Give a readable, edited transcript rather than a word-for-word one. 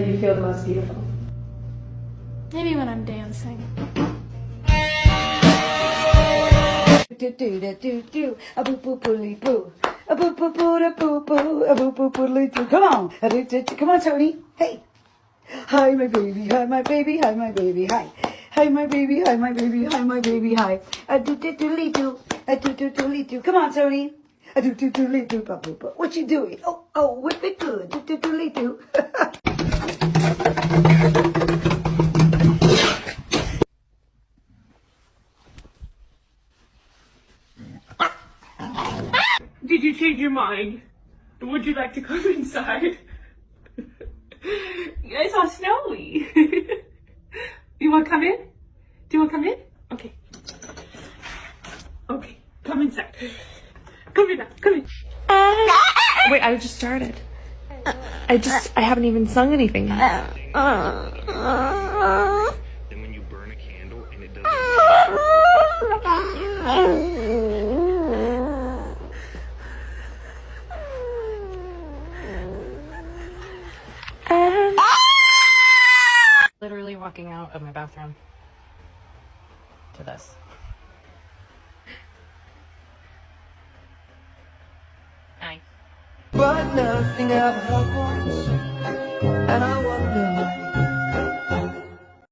do you feel the most beautiful? Maybe when I'm dancing. Do do do do do a boo boo boo boo a boo boo boo da boo boo a boo boo boo boo. Come on, come on, Tony. Hey, hi my baby, hi my baby, hi my baby, hi, hi my baby, hi my baby, hi my baby, hi. A do do do do, a do do do do. Come on, Tony. A do do do do, boo boo boo. What you doing? Oh, whip it good. Do do do do. Did you change your mind? Would you like to come inside? It's all snowy. You want to come in? Do you want to come in? Okay. Okay, come inside. Come in now, come in. Wait, I just started. I haven't even sung anything yet. Then when you burn a candle and it doesn't. Literally walking out of my bathroom to this. Hi. But nothing ever happens, and I wonder